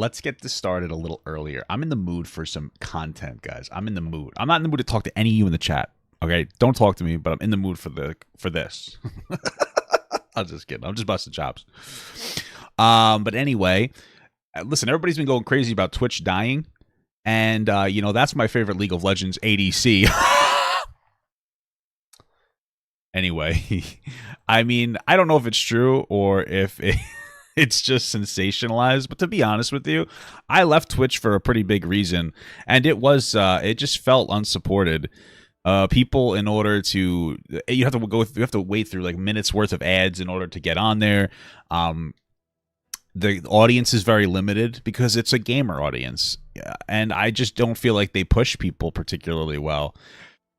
Let's get this started a little earlier. I'm in the mood for some content, guys. I'm in the mood. I'm not in the mood to talk to any of you in the chat. Okay, don't talk to me, but I'm in the mood for this. I'm just kidding. I'm just busting chops. But anyway, listen. Everybody's been going crazy about Twitch dying, and you know that's my favorite League of Legends ADC. Anyway, I mean, I don't know if it's true or if it's just sensationalized, but to be honest with you, I left Twitch for a pretty big reason, and it was it just felt unsupported. People, in order to, you have to wait through like minutes worth of ads in order to get on there. The audience is very limited because it's a gamer audience, and I just don't feel like they push people particularly well.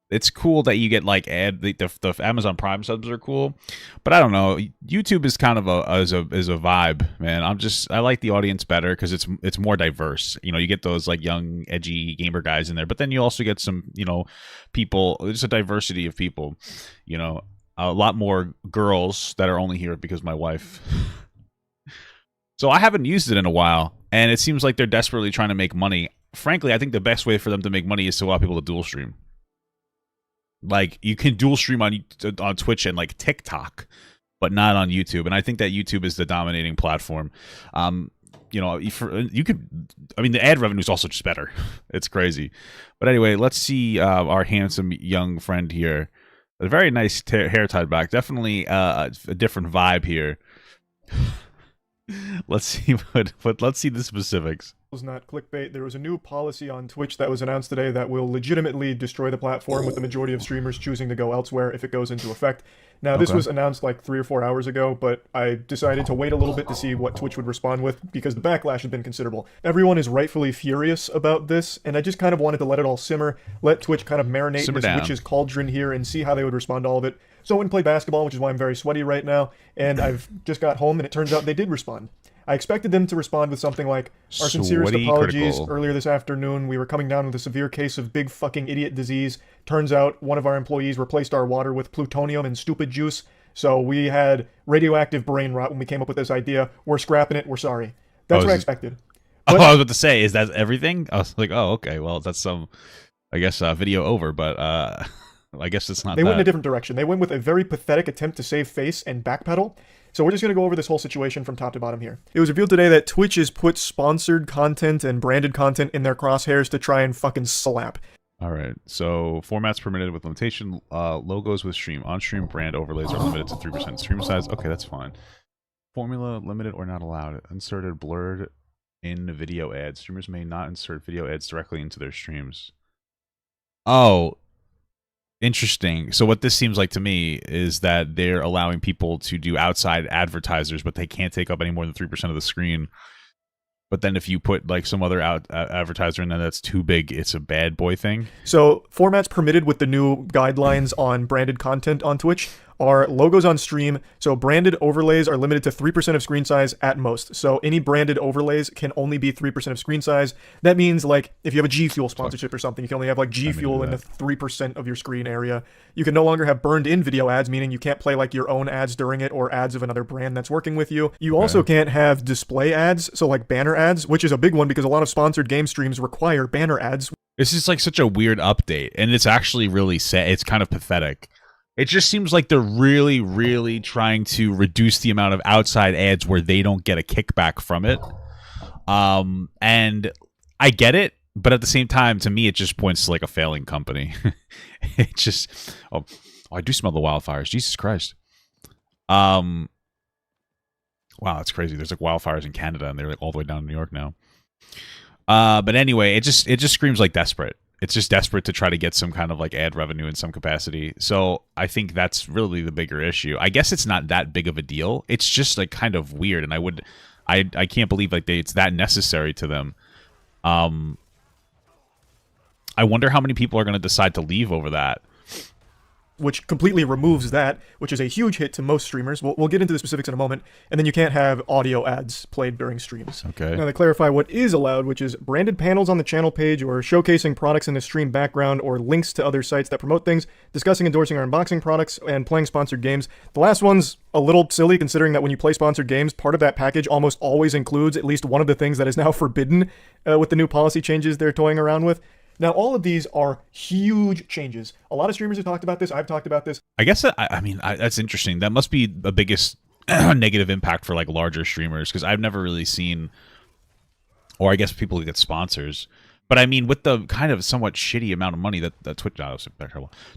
It's cool that you get like the Amazon Prime subs are cool, but I don't know. YouTube is kind of a vibe, man. I like the audience better because it's more diverse. You know, you get those like young, edgy gamer guys in there, but then you also get some, you know, people. There's a diversity of people. You know, a lot more girls that are only here because my wife. So I haven't used it in a while, and it seems like they're desperately trying to make money. Frankly, I think the best way for them to make money is to allow people to dual stream. Like, you can dual stream on Twitch and like TikTok, but not on YouTube. And I think that YouTube is the dominating platform. You know, you could. I mean, the ad revenue is also just better. It's crazy. But anyway, let's see our handsome young friend here. A very nice hair tied back. Definitely a different vibe here. Let's see let's see the specifics. Was not clickbait. There was a new policy on Twitch that was announced today that will legitimately destroy the platform, with the majority of streamers choosing to go elsewhere if it goes into effect. Now, this was announced like 3 or 4 hours ago, but I decided to wait a little bit to see what Twitch would respond with, because the backlash has been considerable. Everyone is rightfully furious about this, and I just kind of wanted to let it all simmer, let Twitch kind of marinate in this witch's cauldron here and see how they would respond to all of it. So I went and played basketball, which is why I'm very sweaty right now, and I've just got home, and it turns out they did respond. I expected them to respond with something like, our sincerest apologies, earlier this afternoon we were coming down with a severe case of big fucking idiot disease. Turns out one of our employees replaced our water with plutonium and stupid juice, so we had radioactive brain rot when we came up with this idea. We're scrapping it, we're sorry. That's what I expected. But, I was about to say, is that everything? I was like, oh, okay, well, that's some, I guess, video over, but I guess it's not They went in a different direction. They went with a very pathetic attempt to save face and backpedal. So we're just going to go over this whole situation from top to bottom here. It was revealed today that Twitch has put sponsored content and branded content in their crosshairs to try and fucking slap. All right, so formats permitted with limitation, logos with stream. On-stream brand overlays are limited to 3% stream size. Okay, that's fine. Formula limited or not allowed. Inserted blurred in video ads. Streamers may not insert video ads directly into their streams. Oh, interesting. So what this seems like to me is that they're allowing people to do outside advertisers, but they can't take up any more than 3% of the screen. But then if you put like some other advertiser in there that's too big, it's a bad boy thing. So formats permitted with the new guidelines on branded content on Twitch are logos on stream. So branded overlays are limited to 3% of screen size at most. So any branded overlays can only be 3% of screen size. That means like if you have a G Fuel sponsorship or something, you can only have like G Fuel in the 3% of your screen area. You can no longer have burned in video ads, meaning you can't play like your own ads during it or ads of another brand that's working with you. You also can't have display ads, so like banner ads, which is a big one because a lot of sponsored game streams require banner ads. This is like such a weird update, and it's actually really sad. It's kind of pathetic. It just seems like they're really, really trying to reduce the amount of outside ads where they don't get a kickback from it. And I get it, but at the same time, to me, it just points to like a failing company. It just, oh, I do smell the wildfires. Jesus Christ. Wow, that's crazy. There's like wildfires in Canada, and they're like all the way down to New York now. But anyway, it just screams like desperate. It's just desperate to try to get some kind of like ad revenue in some capacity. So I think that's really the bigger issue. I guess it's not that big of a deal. It's just like kind of weird, and I can't believe like it's that necessary to them. I wonder how many people are going to decide to leave over that. which completely removes that, which is a huge hit to most streamers. We'll get into the specifics in a moment. And then you can't have audio ads played during streams. Okay. Now, to clarify what is allowed, which is branded panels on the channel page, or showcasing products in the stream background, or links to other sites that promote things, discussing, endorsing, or unboxing products, and playing sponsored games. The last one's a little silly, considering that when you play sponsored games, part of that package almost always includes at least one of the things that is now forbidden with the new policy changes they're toying around with. Now, all of these are huge changes. A lot of streamers have talked about this. I've talked about this. I guess that's interesting. That must be the biggest negative impact for like larger streamers, because I've never really seen, or I guess people who get sponsors. But I mean, with the kind of somewhat shitty amount of money that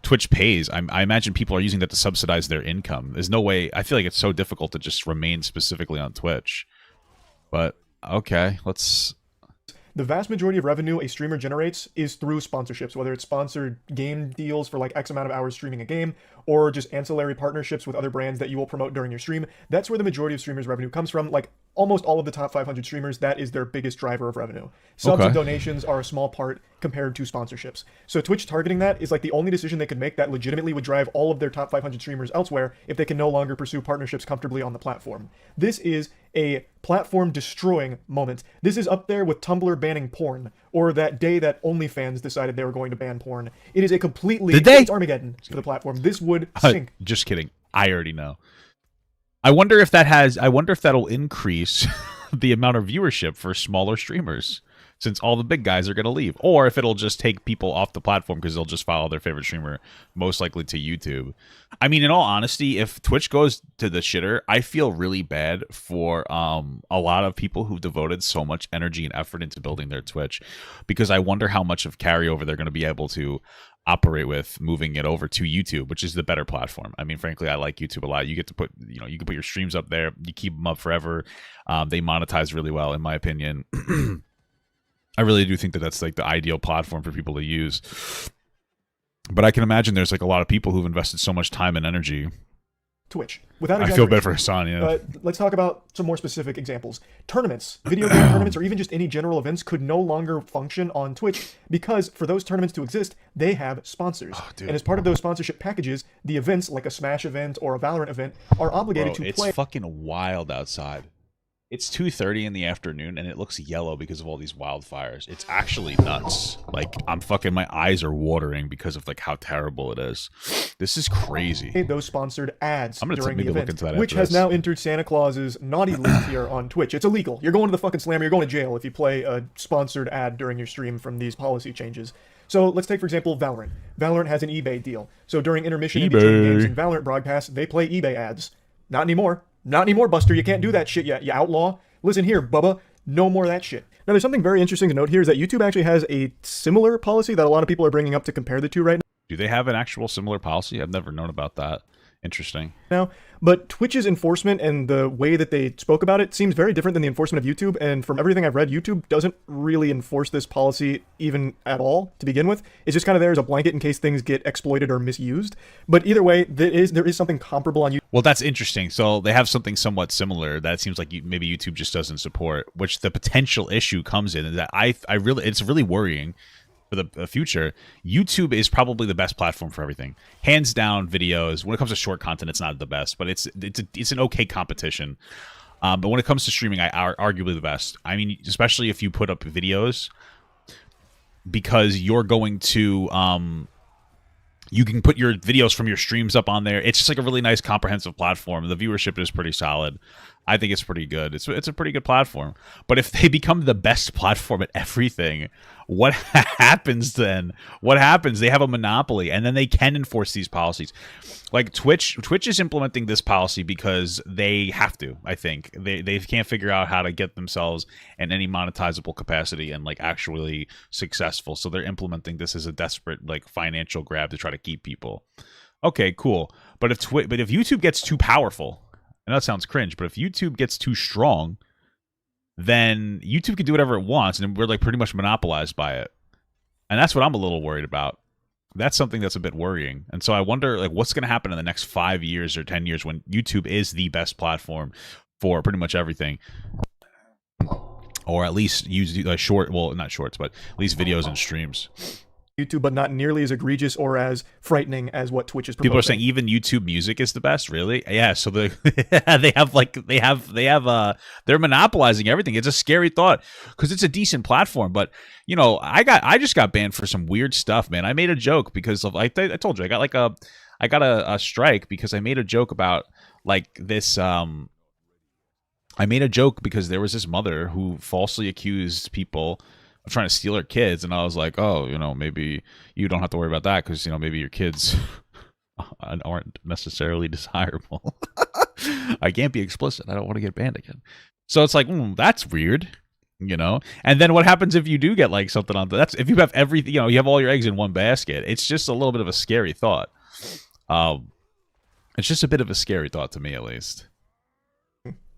Twitch pays, I imagine people are using that to subsidize their income. There's no way. I feel like it's so difficult to just remain specifically on Twitch. But okay, let's. The vast majority of revenue a streamer generates is through sponsorships, whether it's sponsored game deals for like X amount of hours streaming a game, or just ancillary partnerships with other brands that you will promote during your stream. That's where the majority of streamers' revenue comes from. Like almost all of the top 500 streamers, that is their biggest driver of revenue. Subs and donations are a small part compared to sponsorships. So Twitch targeting that is like the only decision they could make that legitimately would drive all of their top 500 streamers elsewhere if they can no longer pursue partnerships comfortably on the platform. This is a platform destroying moment. This is up there with Tumblr banning porn, or that day that OnlyFans decided they were going to ban porn. It is a completely it's Armageddon for the platform. This would sink. Just kidding. I already know. I wonder if that'll increase the amount of viewership for smaller streamers, since all the big guys are going to leave, or if it'll just take people off the platform because they'll just follow their favorite streamer, most likely to YouTube. I mean, in all honesty, if Twitch goes to the shitter, I feel really bad for a lot of people who've devoted so much energy and effort into building their Twitch, because I wonder how much of carryover they're going to be able to operate with moving it over to YouTube, which is the better platform. I mean, frankly, I like YouTube a lot. You get to put, you can put your streams up there. You keep them up forever. They monetize really well, in my opinion. I really do think that that's like the ideal platform for people to use. But I can imagine there's like a lot of people who've invested so much time and energy. Twitch. Without I feel bad for Hassan, yeah. Let's talk about some more specific examples. Tournaments, video game tournaments, or even just any general events could no longer function on Twitch because for those tournaments to exist, they have sponsors. And as part of those sponsorship packages, the events, like a Smash event or a Valorant event, are obligated to play. It's fucking wild outside. It's 2:30 in the afternoon, and it looks yellow because of all these wildfires. It's actually nuts. Like, my eyes are watering because of like how terrible it is. This is crazy. Those sponsored ads I'm gonna during maybe the event, look into that which after has this. now entered Santa Claus's naughty list here on Twitch. It's illegal. You're going to the fucking slammer. You're going to jail if you play a sponsored ad during your stream from these policy changes. So let's take, for example, Valorant. Valorant has an eBay deal. So during intermission in between games and Valorant broadcasts, they play eBay ads. Not anymore. Not anymore, Buster. You can't do that shit yet, you outlaw. Listen here, Bubba. No more of that shit. Now, there's something very interesting to note here is that YouTube actually has a similar policy that a lot of people are bringing up to compare the two right Do they have an actual similar policy? I've never known about that. Interesting. now. But Twitch's enforcement and the way that they spoke about it seems very different than the enforcement of YouTube. And from everything I've read, YouTube doesn't really enforce this policy even at all to begin with. It's just kind of there as a blanket in case things get exploited or misused. But either way, there is something comparable on YouTube. Well, that's interesting. So they have something somewhat similar that it seems like maybe YouTube just doesn't support, which the potential issue comes in that it's really worrying for the future. YouTube is probably the best platform for everything, hands down. Videos, when it comes to short content, it's not the best, but it's an okay competition. But when it comes to streaming, arguably the best. I mean, especially if you put up videos, because you're going to you can put your videos from your streams up on there. It's just like a really nice comprehensive platform. The viewership is pretty solid. I think it's pretty good. It's a pretty good platform. But if they become the best platform at everything, what happens then? What happens? They have a monopoly, and then they can enforce these policies. Like Twitch is implementing this policy because they have to. I think they can't figure out how to get themselves in any monetizable capacity and like actually successful. So they're implementing this as a desperate like financial grab to try to keep people. Okay, cool. But if YouTube gets too powerful, and that sounds cringe, but if YouTube gets too strong, then YouTube can do whatever it wants, and we're like pretty much monopolized by it. And that's what I'm a little worried about. That's something that's a bit worrying. And so I wonder like what's going to happen in the next 5 years or 10 years when YouTube is the best platform for pretty much everything. Or at least use not shorts, but at least videos and streams. YouTube, but not nearly as egregious or as frightening as what Twitch is proposing. People are saying even YouTube Music is the best. Really? Yeah. So they're monopolizing everything. It's a scary thought because it's a decent platform, but you know, I just got banned for some weird stuff, man. I made a joke because of I told you I got a strike because I made a joke about like this. I made a joke because there was this mother who falsely accused people of trying to steal her kids, and I was like, oh, you know, maybe you don't have to worry about that because, you know, maybe your kids aren't necessarily desirable. I can't be explicit. I don't want to get banned again. So it's like, that's weird, you know? And then what happens if you do get like something on that's if you have everything, you know, you have all your eggs in one basket. It's just a little bit of a scary thought. It's just a bit of a scary thought to me, at least.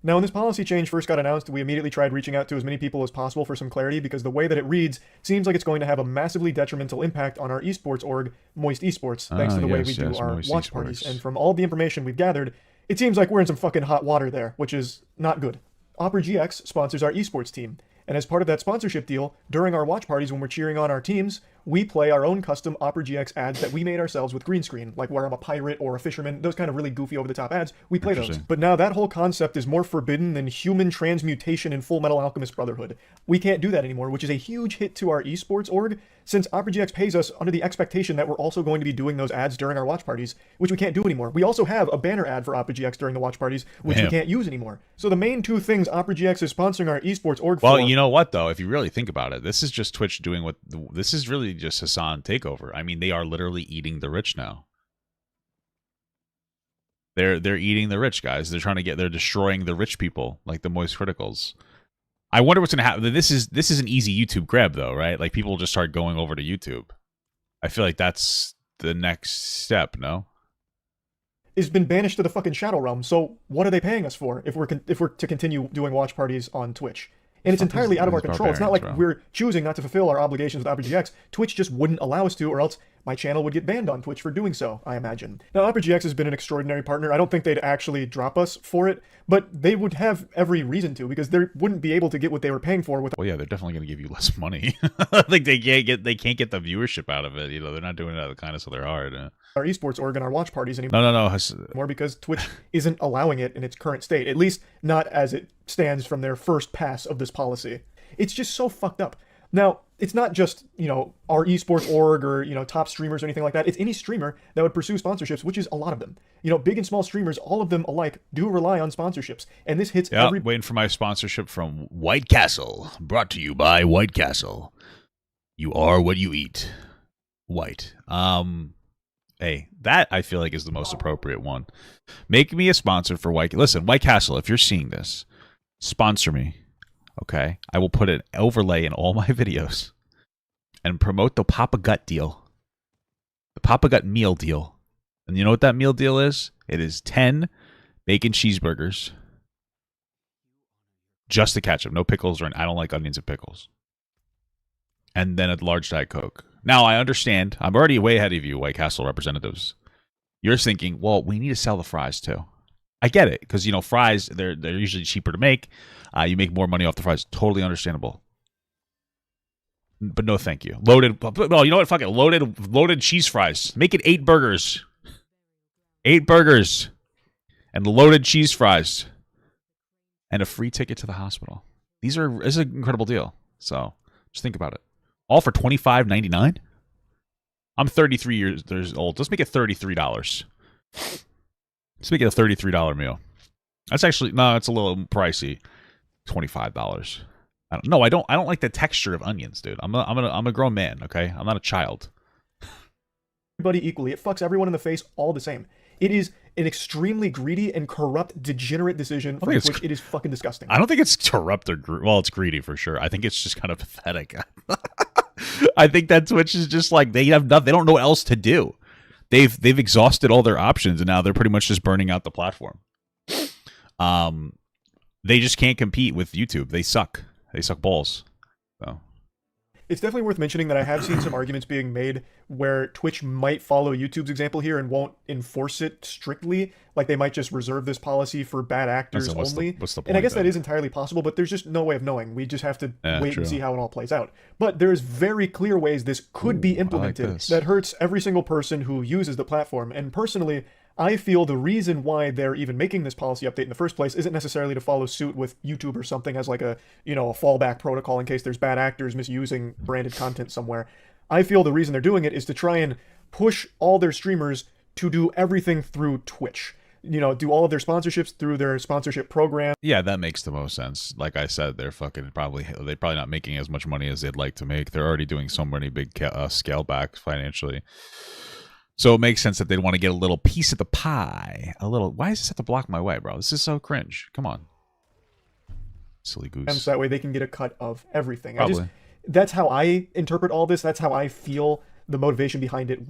Now, when this policy change first got announced, we immediately tried reaching out to as many people as possible for some clarity because the way that it reads seems like it's going to have a massively detrimental impact on our esports org, Moist Esports, thanks to the way we do our watch parties. And from all the information we've gathered, it seems like we're in some fucking hot water there, which is not good. Opera GX sponsors our esports team, and as part of that sponsorship deal, during our watch parties when we're cheering on our teams, we play our own custom Opera GX ads that we made ourselves with green screen, like where I'm a pirate or a fisherman, those kind of really goofy over-the-top ads, we play those. But now that whole concept is more forbidden than human transmutation in Full Metal Alchemist Brotherhood. We can't do that anymore, which is a huge hit to our esports org, since Opera GX pays us under the expectation that we're also going to be doing those ads during our watch parties, which we can't do anymore. We also have a banner ad for Opera GX during the watch parties, which we can't use anymore. So the main two things Opera GX is sponsoring our esports org for... Well, you know what, though? If you really think about it, this is just Twitch doing what... This is really just Hasan takeover. I mean, they are literally eating the rich now. They're eating the rich, guys. They're destroying the rich people, like the Moist Criticals. I wonder what's going to happen. This is an easy YouTube grab, though, right? Like, people will just start going over to YouTube. I feel like that's the next step, no? Has been banished to the fucking Shadow Realm, so what are they paying us for if we're to continue doing watch parties on Twitch? And it's entirely out of our control. It's not like we're choosing not to fulfill our obligations with Opera GX. Twitch just wouldn't allow us to, or else my channel would get banned on Twitch for doing so, I imagine. Now, Opera GX has been an extraordinary partner. I don't think they'd actually drop us for it, but they would have every reason to, because they wouldn't be able to get what they were paying for with... Well, yeah, they're definitely going to give you less money. Like, they can't get the viewership out of it. You know, they're not doing it out of the kindness of their heart. Our esports org and our watch parties anymore. No. More because Twitch isn't allowing it in its current state, at least not as it stands from their first pass of this policy. It's just so fucked up. Now, it's not just, you know, our esports org or, you know, top streamers or anything like that. It's any streamer that would pursue sponsorships, which is a lot of them. You know, big and small streamers, all of them alike, do rely on sponsorships. And this hits every... Waiting for my sponsorship from White Castle. Brought to you by White Castle. You are what you eat. White. Hey, that I feel like is the most appropriate one. Make me a sponsor for White... Listen, White Castle, if you're seeing this, sponsor me. Okay, I will put an overlay in all my videos and promote the Papa Gut deal. The Papa Gut meal deal. And you know what that meal deal is? It is 10 bacon cheeseburgers. Just the ketchup. No pickles, or I don't like onions and pickles. And then a large Diet Coke. Now, I understand. I'm already way ahead of you, White Castle representatives. You're thinking, well, we need to sell the fries too. I get it, because, you know, fries, they're usually cheaper to make. You make more money off the fries. Totally understandable. But no, thank you. Loaded. Well, you know what? Fuck it. Loaded cheese fries. Make it 8 burgers. 8 burgers. And loaded cheese fries. And a free ticket to the hospital. This is an incredible deal. So just think about it. All for $25.99? I'm 33 years old. Let's make it $33. Let's make it a $33 meal. That's actually... No, it's a little pricey. $25. I don't like the texture of onions, dude. I'm a grown man, okay? I'm not a child. Everybody equally. It fucks everyone in the face all the same. It is an extremely greedy and corrupt, degenerate decision from which it is fucking disgusting. I don't think it's corrupt or... Well, it's greedy for sure. I think it's just kind of pathetic. I think that Twitch is just like, they don't know what else to do. They've exhausted all their options, and now they're pretty much just burning out the platform. They just can't compete with YouTube. They suck. They suck balls. So. It's definitely worth mentioning that I have seen some arguments being made where Twitch might follow YouTube's example here and won't enforce it strictly. Like they might just reserve this policy for bad actors what's only. What's the point, and I guess then? that is entirely possible, but there's just no way of knowing. We just have to wait true. and see how it all plays out. But there's very clear ways this could be implemented that hurts every single person who uses the platform. And personally, I feel the reason why they're even making this policy update in the first place isn't necessarily to follow suit with YouTube or something as like a, a fallback protocol in case there's bad actors misusing branded content somewhere. I feel the reason they're doing it is to try and push all their streamers to do everything through Twitch. Do all of their sponsorships through their sponsorship program. Yeah, that makes the most sense. Like I said, they're probably not making as much money as they'd like to make. They're already doing so many big scale backs financially. So it makes sense that they'd want to get a little piece of the pie. Why does this have to block my way, bro? This is so cringe. Come on. Silly goose. And so that way they can get a cut of everything. Probably. That's how I interpret all this. That's how I feel the motivation behind it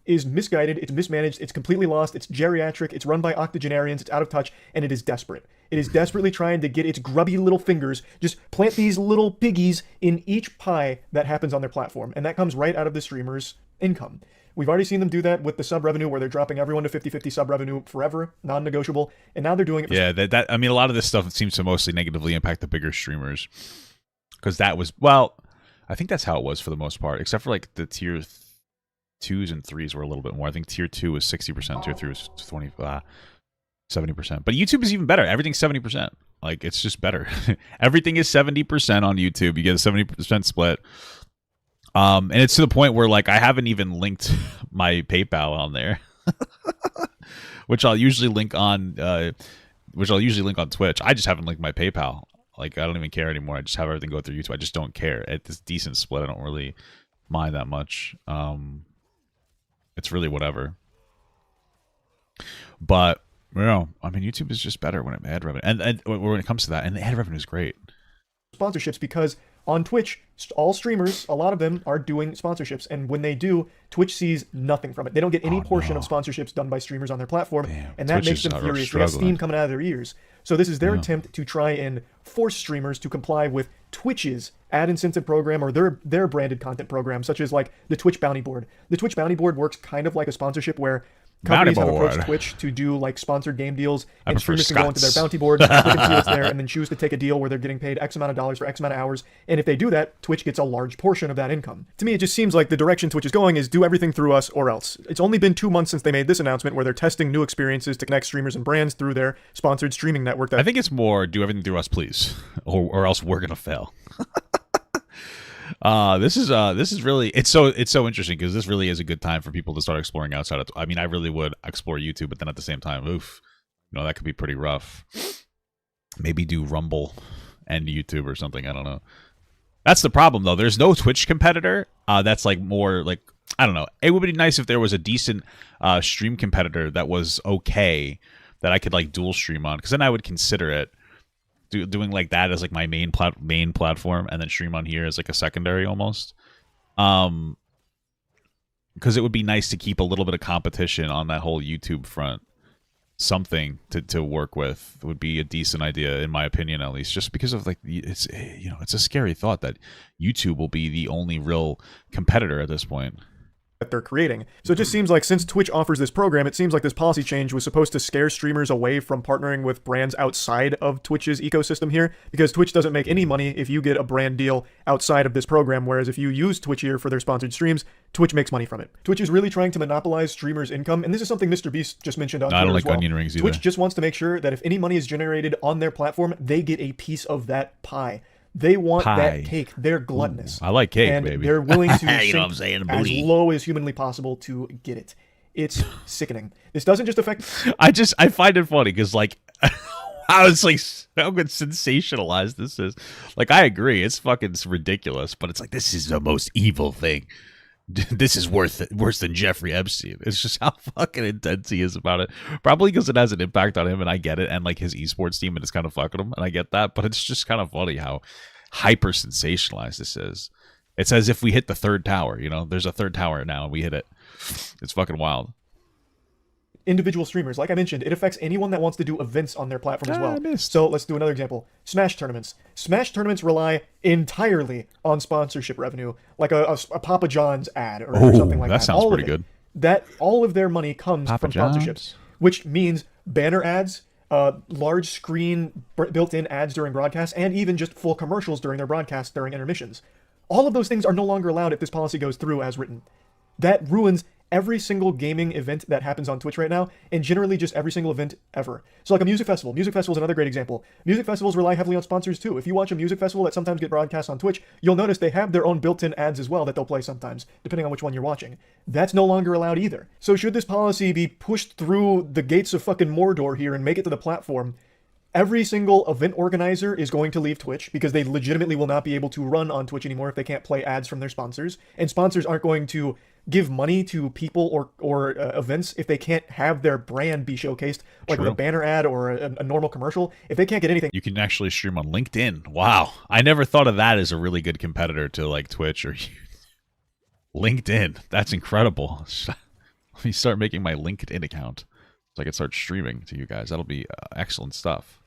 is misguided, it's mismanaged, it's completely lost, it's geriatric, it's run by octogenarians, it's out of touch, and it is desperate. It is desperately trying to get its grubby little fingers, just plant these little piggies in each pie that happens on their platform, and that comes right out of the streamer's income. We've already seen them do that with the sub revenue, where they're dropping everyone to 50-50 sub revenue forever, non-negotiable, and now they're doing it. Yeah, I mean, a lot of this stuff seems to mostly negatively impact the bigger streamers, because that was, well, I think that's how it was for the most part, except for like the tier 2s and 3s were a little bit more. I think tier 2 was 60%, tier 3 was 70%. But YouTube is even better. Everything's 70%. Like, it's just better. Everything is 70% on YouTube. You get a 70% split. And it's to the point where, like, I haven't even linked my PayPal on there, which I'll usually link on Twitch. I just haven't linked my PayPal. Like, I don't even care anymore. I just have everything go through YouTube. I just don't care. At this decent split, I don't really mind that much. It's really whatever. But I mean, YouTube is just better when it ad revenue, and when it comes to that, and the ad revenue is great. Sponsorships, because on Twitch, all streamers, a lot of them are doing sponsorships, and when they do, Twitch sees nothing from it. They don't get any portion of sponsorships done by streamers on their platform, and that makes them furious. They have steam coming out of their ears. So this is their attempt to try and force streamers to comply with Twitch's ad incentive program or their branded content program, such as like the Twitch Bounty Board. The Twitch Bounty Board works kind of like a sponsorship where companies have approached Twitch to do like sponsored game deals, and streamers can go into their bounty board, click and see what's there, and then choose to take a deal where they're getting paid X amount of dollars for X amount of hours. And if they do that, Twitch gets a large portion of that income. To me, it just seems like the direction Twitch is going is do everything through us or else. It's only been 2 months since they made this announcement where they're testing new experiences to connect streamers and brands through their sponsored streaming network. I think it's more do everything through us, please, or else we're gonna fail. This is really it's so interesting because this really is a good time for people to start exploring outside of. I mean, I really would explore YouTube, but then at the same time, that could be pretty rough. Maybe do Rumble and YouTube or something. I don't know. That's the problem though. There's no Twitch competitor. That's like more like I don't know. It would be nice if there was a decent stream competitor that was okay that I could like dual stream on, because then I would consider it. Doing like that as like my main platform, and then stream on here as like a secondary almost, because it would be nice to keep a little bit of competition on that whole YouTube front. Something to work with would be a decent idea, in my opinion, at least, just because of like it's a scary thought that YouTube will be the only real competitor at this point that they're creating. So it just seems like since Twitch offers this program, it seems like this policy change was supposed to scare streamers away from partnering with brands outside of Twitch's ecosystem here, because Twitch doesn't make any money if you get a brand deal outside of this program, whereas if you use Twitch here for their sponsored streams, Twitch makes money from it. Twitch is really trying to monopolize streamers' income, and this is something Mr. Beast just mentioned on Twitter. I don't like as well. onion rings either. Twitch just wants to make sure that if any money is generated on their platform, they get a piece of that pie. They want that cake. They're gluttonous. Ooh, I like cake, and baby. They're willing to you know what I'm sink saying? as low as humanly possible to get it. It's sickening. This doesn't just affect... I find it funny because like I was like how good sensationalized this is. Like I agree, it's fucking ridiculous, but it's like this is the most evil thing. This is worse than Jeffrey Epstein. It's just how fucking intense he is about it. Probably because it has an impact on him, and I get it, and like his esports team, and it's kind of fucking him, and I get that. But it's just kind of funny how hyper sensationalized this is. It's as if we hit the third tower. There's a third tower now, and we hit it. It's fucking wild. individual streamers. Like I mentioned, it affects anyone that wants to do events on their platform as I well. missed. So let's do another example. Smash tournaments. Smash tournaments rely entirely on sponsorship revenue, like a Papa John's ad or something like that. That sounds pretty good. All of their money comes Papa from sponsorships, John's? which means banner ads, large screen built-in ads during broadcasts, and even just full commercials during their broadcasts during intermissions. All of those things are no longer allowed if this policy goes through as written. That ruins every single gaming event that happens on Twitch right now, and generally just every single event ever. So like a music festival. Music festival is another great example. Music festivals rely heavily on sponsors too. If you watch a music festival that sometimes get broadcast on Twitch, you'll notice they have their own built-in ads as well that they'll play sometimes, depending on which one you're watching. That's no longer allowed either. So should this policy be pushed through the gates of fucking Mordor here and make it to the platform, every single event organizer is going to leave Twitch because they legitimately will not be able to run on Twitch anymore if they can't play ads from their sponsors. And sponsors aren't going to give money to people or events if they can't have their brand be showcased, like with a banner ad or a normal commercial. If they can't get anything, You can actually stream on LinkedIn. Wow. I never thought of that as a really good competitor to like Twitch or LinkedIn. That's incredible. Let me start making my LinkedIn account so I can start streaming to you guys. That'll be excellent stuff.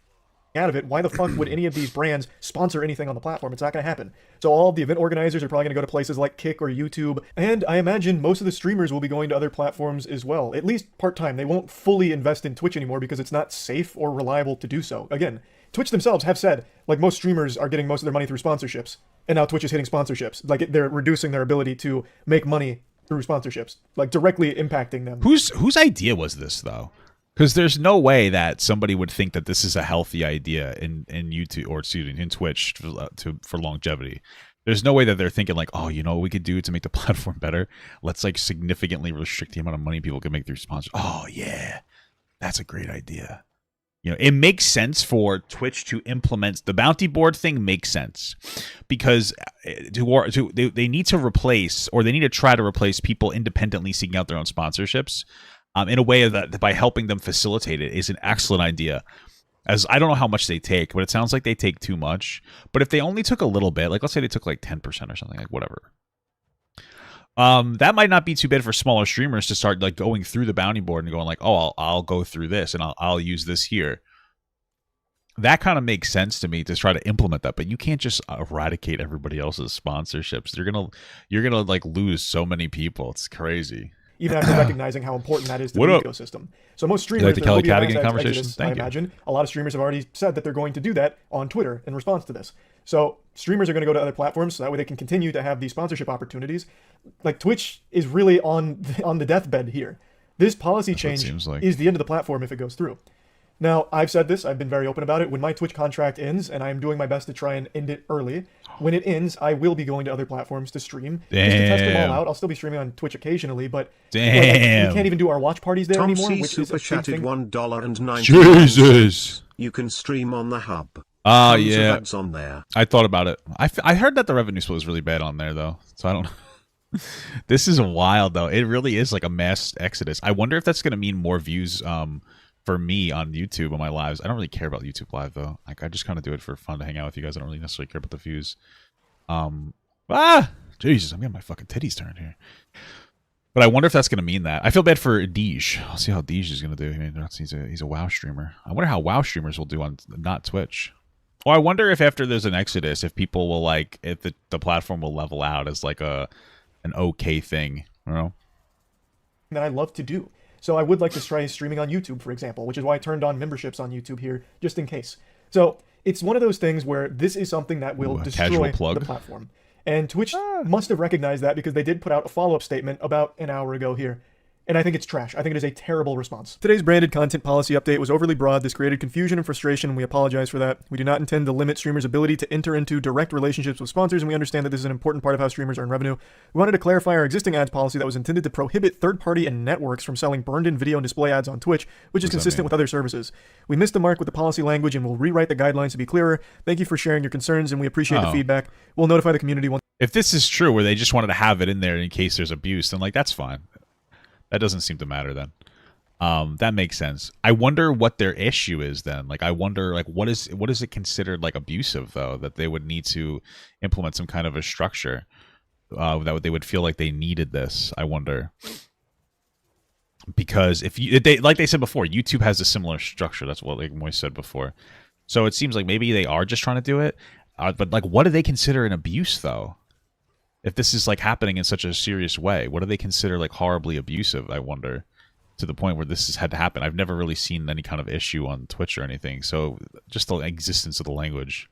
out of it, why the fuck would any of these brands sponsor anything on the platform? It's not going to happen. So all of the event organizers are probably going to go to places like Kick or YouTube, and I imagine most of the streamers will be going to other platforms as well, at least part-time. They won't fully invest in Twitch anymore because it's not safe or reliable to do so. Again, Twitch themselves have said, like, most streamers are getting most of their money through sponsorships, and now Twitch is hitting sponsorships. Like, they're reducing their ability to make money through sponsorships, like directly impacting them. Whose idea was this, though? Because there's no way that somebody would think that this is a healthy idea in YouTube or in Twitch for longevity. There's no way that they're thinking like, oh, you know what we could do to make the platform better? Let's like significantly restrict the amount of money people can make through sponsors. Oh yeah, that's a great idea. You know, it makes sense for Twitch to implement the bounty board thing. Makes sense because they need to replace, or they need to try to replace, people independently seeking out their own sponsorships. In a way that by helping them facilitate it is an excellent idea. As I don't know how much they take, but it sounds like they take too much. But if they only took a little bit, like let's say they took like 10% or something, like whatever. That might not be too bad for smaller streamers to start like going through the bounty board and going like, oh, I'll go through this and I'll use this here. That kind of makes sense to me to try to implement that, but you can't just eradicate everybody else's sponsorships. You're gonna like lose so many people. It's crazy. Even after recognizing how important that is to the ecosystem. So most streamers, like the Kelly Cadigan conversation? I imagine. A lot of streamers have already said that they're going to do that on Twitter in response to this. So streamers are going to go to other platforms so that way they can continue to have these sponsorship opportunities. Like Twitch is really on the deathbed here. This policy change is the end of the platform if it goes through. Now, I've said this, I've been very open about it. When my Twitch contract ends, and I'm doing my best to try and end it early, when it ends, I will be going to other platforms to stream. Just to test them all out. I'll still be streaming on Twitch occasionally, but we can't even do our watch parties there anymore, which is a big thing. $1.90. Jesus! You can stream on the hub. Oh, yeah. Ads on there. I thought about it. I heard that the revenue split was really bad on there, though, so I don't know. This is wild, though. It really is like a mass exodus. I wonder if that's going to mean more views, for me on YouTube on my lives. I don't really care about YouTube Live though. Like I just kind of do it for fun to hang out with you guys. I don't really necessarily care about the views. Jesus, I'm getting my fucking titties turned here. But I wonder if that's gonna mean that. I feel bad for Deej. I'll see how Deej is gonna do. I mean, he's a WoW streamer. I wonder how WoW streamers will do on not Twitch. Or I wonder if after there's an exodus, if people will like, if the platform will level out as like an okay thing. You know? That I love to do. So I would like to try streaming on YouTube, for example, which is why I turned on memberships on YouTube here, just in case. So it's one of those things where this is something that will destroy the platform. And Twitch must have recognized that because they did put out a follow-up statement about an hour ago here. And I think it's trash. I think it is a terrible response. Today's branded content policy update was overly broad. This created confusion and frustration, and we apologize for that. We do not intend to limit streamers' ability to enter into direct relationships with sponsors, and we understand that this is an important part of how streamers earn revenue. We wanted to clarify our existing ads policy that was intended to prohibit third-party and networks from selling burned-in video and display ads on Twitch, which is consistent with other services. We missed the mark with the policy language, and we'll rewrite the guidelines to be clearer. Thank you for sharing your concerns, and we appreciate the feedback. We'll notify the community once. If this is true, where they just wanted to have it in there in case there's abuse, then like that's fine. That doesn't seem to matter then. That makes sense. I wonder what their issue is then. Like, I wonder, like, what is it considered like abusive though, that they would need to implement some kind of a structure that they would feel like they needed this. I wonder. because if you they like they said before, YouTube has a similar structure. That's what like Moise said before. So it seems like maybe they are just trying to do it, but like, what do they consider an abuse though? If this is like happening in such a serious way, what do they consider like horribly abusive? I wonder, to the point where this has had to happen. I've never really seen any kind of issue on Twitch or anything. So just the existence of the language.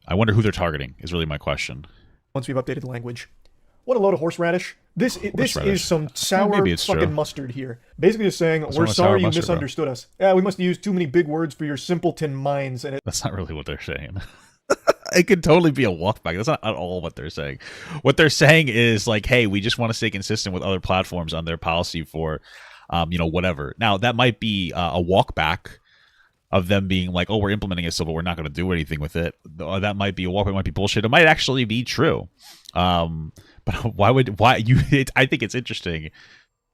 I wonder who they're targeting is really my question. Once we've updated the language. What a load of horseradish. This Horseradish. is some sour Maybe it's fucking true. mustard here. Basically just saying, What's we're wrong with sour sorry you mustard, bro? misunderstood us. Yeah, we must have used too many big words for your simpleton minds. And That's not really what they're saying. It could totally be a walkback. That's not at all what they're saying. What they're saying is like, hey, we just want to stay consistent with other platforms on their policy for, whatever. Now, that might be a walkback of them being like, oh, we're implementing it, so but we're not going to do anything with it. That might be a walkback. It might be bullshit. It might actually be true. But I think it's interesting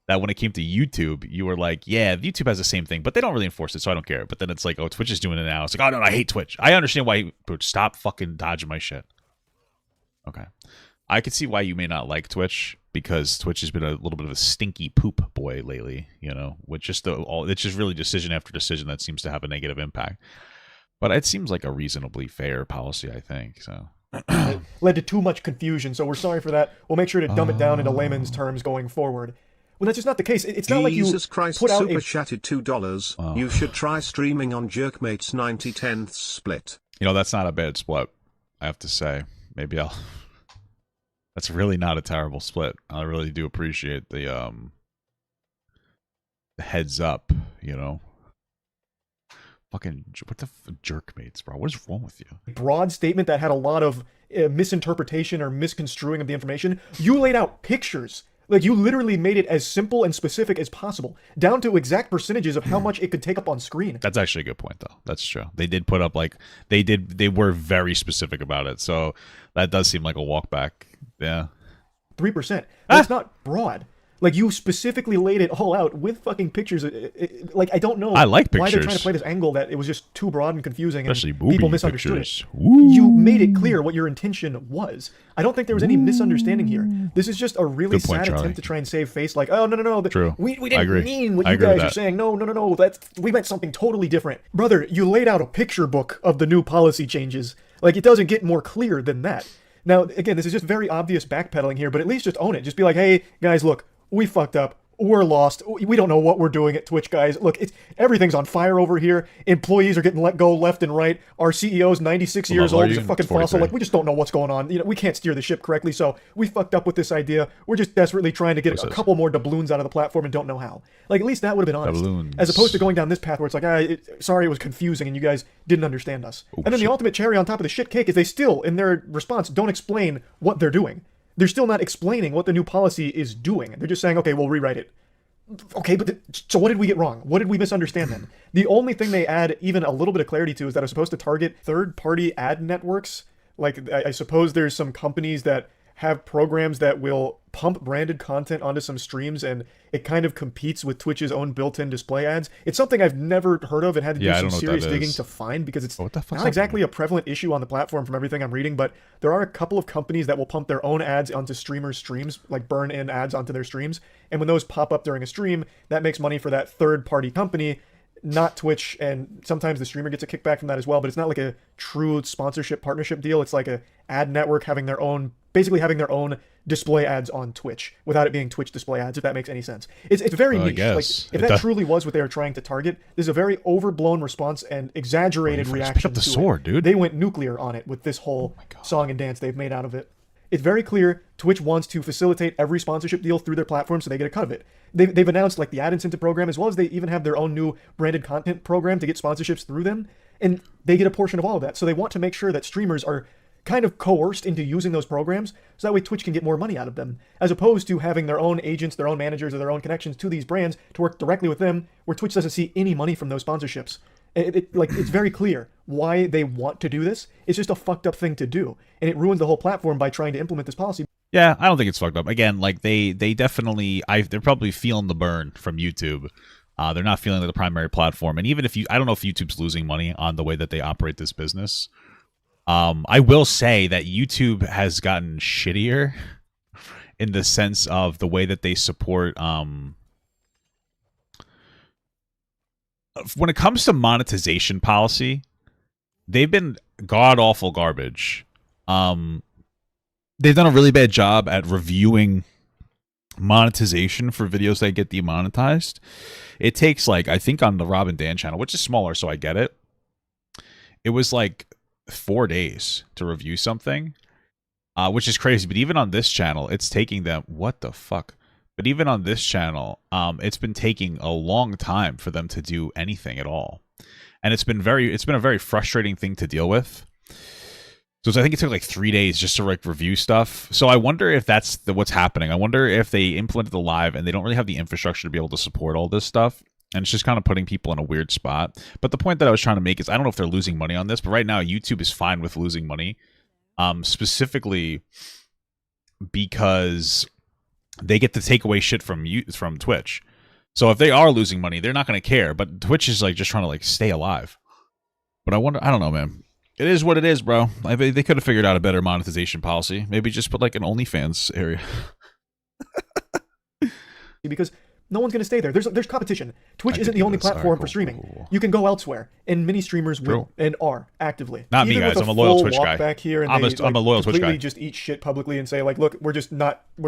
that when it came to YouTube, you were like, yeah, YouTube has the same thing, but they don't really enforce it, so I don't care. But then it's like, oh, Twitch is doing it now. It's like, oh, no, I hate Twitch. I understand why, but stop fucking dodging my shit. Okay. I could see why you may not like Twitch, because Twitch has been a little bit of a stinky poop boy lately, with just it's just really decision after decision that seems to have a negative impact. But it seems like a reasonably fair policy, I think, so. it led to too much confusion, so we're sorry for that. We'll make sure to dumb it down into layman's terms going forward. Well, that's just not the case. It's not like you Jesus Christ, put out super a... chatted $2. Wow. You should try streaming on Jerkmate's 90/10th split. That's not a bad split, I have to say. Maybe I'll... That's really not a terrible split. I really do appreciate the heads up, Fucking, what the Jerkmates, bro? What is wrong with you? broad statement that had a lot of misinterpretation or misconstruing of the information. You laid out pictures. Like, you literally made it as simple and specific as possible, down to exact percentages of how much it could take up on screen. That's actually a good point, though. That's true. They did put up, they were very specific about it. So that does seem like a walkback. Yeah. 3%. That's not broad. Like, you specifically laid it all out with fucking pictures. Like, I don't know I like why they're pictures. trying to play this angle that it was just too broad and confusing, Especially and booby people misunderstood pictures. it. Woo. You made it clear what your intention was. I don't think there was any misunderstanding here. This is just a really Good point, sad Charlie. attempt to try and save face. Like, oh, no. True. We I didn't agree. mean what I you agree with guys are that. saying. No. We meant something totally different. Brother, you laid out a picture book of the new policy changes. Like, it doesn't get more clear than that. Now, again, this is just very obvious backpedaling here, but at least just own it. Just be like, hey, guys, look, we fucked up. We're lost. We don't know what we're doing at Twitch, guys. Look, everything's on fire over here. Employees are getting let go left and right. Our CEO's 96 years Level old. are He's a you? fucking 43. fossil. Like, we just don't know what's going on. We can't steer the ship correctly, so we fucked up with this idea. We're just desperately trying to get What's a this? couple more doubloons out of the platform and don't know how. Like, at least that would have been honest. Doubloons. As opposed to going down this path where it's like, sorry, it was confusing and you guys didn't understand us. And then shit. the ultimate cherry on top of the shit cake is they still, in their response, don't explain what they're doing. They're still not explaining what the new policy is doing. They're just saying, okay, we'll rewrite it. Okay, but so what did we get wrong? What did we misunderstand then? The only thing they add even a little bit of clarity to is that it's supposed to target third-party ad networks. Like, I suppose there's some companies that have programs that will pump branded content onto some streams, and it kind of competes with Twitch's own built-in display ads. It's something I've never heard of and had to Yeah, I do don't some know what serious that digging is. to find, because it's What the fuck's not exactly a prevalent issue on the platform from everything I'm reading, but there are a couple of companies that will pump their own ads onto streamers' streams, like burn in ads onto their streams, and when those pop up during a stream, that makes money for that third-party company, not Twitch, and sometimes the streamer gets a kickback from that as well, but it's not like a true sponsorship partnership deal. It's like a ad network having their own, basically having their own display ads on Twitch without it being Twitch display ads, if that makes any sense. It's very I niche. Like, guess. if It that does. truly was what they were trying to target, this is a very overblown response and exaggerated Pick reaction up the to sword, it. dude. They went nuclear on it with this whole God. song and dance they've made out of it. It's very clear Twitch wants to facilitate every sponsorship deal through their platform so they get a cut of it. They've announced like the ad incentive program, as well as they even have their own new branded content program to get sponsorships through them, and they get a portion of all of that. So they want to make sure that streamers are kind of coerced into using those programs so that way Twitch can get more money out of them, as opposed to having their own agents, their own managers, or their own connections to these brands to work directly with them, where Twitch doesn't see any money from those sponsorships. It's very clear why they want to do this. It's just a fucked up thing to do, and it ruins the whole platform by trying to implement this policy. Yeah, I don't think it's fucked up. Again, like they definitely, they're probably feeling the burn from YouTube. They're not feeling like the primary platform, and even if I don't know if YouTube's losing money on the way that they operate this business. I will say that YouTube has gotten shittier in the sense of the way that they support when it comes to monetization policy, they've been god awful garbage. They've done a really bad job at reviewing monetization for videos that get demonetized. It takes like, I think on the Rob and Dan channel, which is smaller, so I get it. It was like 4 days to review something, which is crazy. But even on this channel, it's taking them, what the fuck? But even on this channel, it's been taking a long time for them to do anything at all. And it's been a very frustrating thing to deal with. So I think it took like 3 days just to like review stuff. So I wonder if that's what's happening. I wonder if they implemented the live and they don't really have the infrastructure to be able to support all this stuff. And it's just kind of putting people in a weird spot. But the point that I was trying to make is I don't know if they're losing money on this, but right now YouTube is fine with losing money. Specifically because they get to take away shit from Twitch. So if they are losing money, they're not going to care. But Twitch is like just trying to like stay alive. But I don't know, man. It is what it is, bro. They could have figured out a better monetization policy. Maybe just put like an OnlyFans area. Because no one's going to stay there. There's competition. Twitch isn't the only platform for streaming. You can go elsewhere, and many streamers will and are actively. Not me, guys. I'm a loyal Twitch guy. Back here and I'm a loyal Twitch guy. Completely just eat shit publicly and say like, look, we're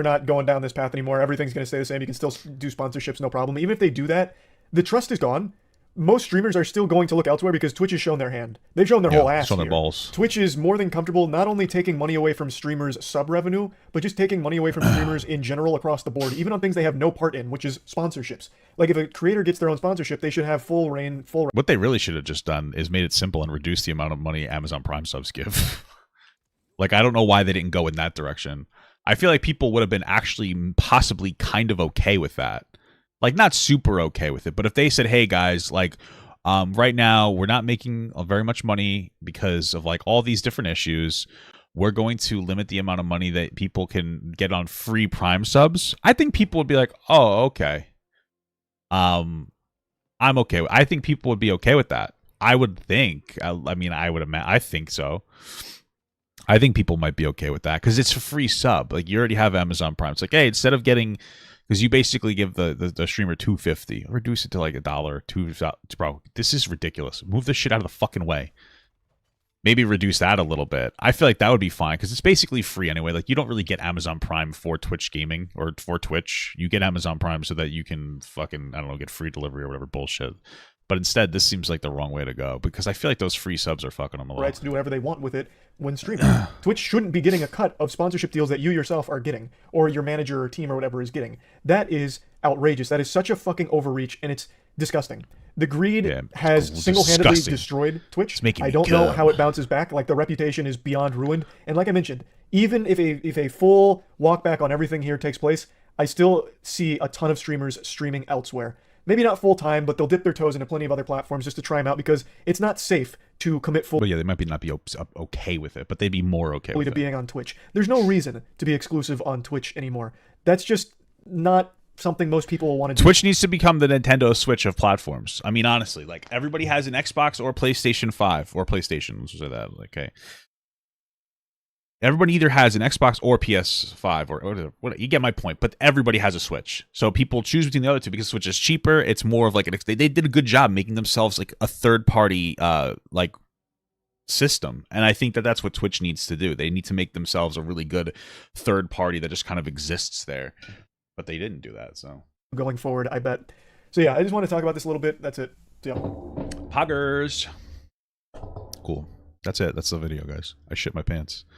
not going down this path anymore. Everything's going to stay the same. You can still do sponsorships, no problem. Even if they do that, the trust is gone. Most streamers are still going to look elsewhere because Twitch has shown their hand. They've shown their whole ass shown here. their balls. Twitch is more than comfortable not only taking money away from streamers' sub revenue, but just taking money away from streamers in general across the board, even on things they have no part in, which is sponsorships. Like if a creator gets their own sponsorship, they should have full reign. What they really should have just done is made it simple and reduced the amount of money Amazon Prime subs give. Like, I don't know why they didn't go in that direction. I feel like people would have been actually possibly kind of okay with that. Like, not super okay with it, but if they said, hey guys, like, right now we're not making very much money because of like all these different issues, we're going to limit the amount of money that people can get on free Prime subs, I think people would be like, oh, okay. I'm okay. I think people would be okay with that. I would think. I mean, I would imagine. I think so. I think people might be okay with that because it's a free sub. Like, you already have Amazon Prime. It's like, hey, instead of getting, because you basically give the streamer $2.50, reduce it to like $1, $2. Bro, this is ridiculous. Move this shit out of the fucking way. Maybe reduce that a little bit. I feel like that would be fine because it's basically free anyway. Like, you don't really get Amazon Prime for Twitch gaming or for Twitch. You get Amazon Prime so that you can fucking, I don't know, get free delivery or whatever bullshit. But instead, this seems like the wrong way to go because I feel like those free subs are fucking them a lot. Rights to do whatever they want with it when streaming. Twitch shouldn't be getting a cut of sponsorship deals that you yourself are getting or your manager or team or whatever is getting. That is outrageous. That is such a fucking overreach, and it's disgusting. The greed has single-handedly destroyed Twitch. I don't know how it bounces back. Like, the reputation is beyond ruined. And like I mentioned, even if a full walk back on everything here takes place, I still see a ton of streamers streaming elsewhere. Maybe not full-time, but they'll dip their toes into plenty of other platforms just to try them out because it's not safe to commit full... Well, yeah, they might not be okay with it, but they'd be more okay with it. ...being on Twitch. There's no reason to be exclusive on Twitch anymore. That's just not something most people will want to do. Twitch needs to become the Nintendo Switch of platforms. I mean, honestly, like, everybody has an Xbox or PlayStation 5 or PlayStation. Let's say that. Okay. Everybody either has an Xbox or PS5 or what, you get my point. But everybody has a Switch, so people choose between the other two because Switch is cheaper. It's more of like they did a good job making themselves like a third party like system, and I think that's what Twitch needs to do. They need to make themselves a really good third party that just kind of exists there. But they didn't do that, so going forward, I bet. So yeah, I just want to talk about this a little bit. That's it. Yeah. Poggers. Cool. That's it. That's the video, guys. I shit my pants.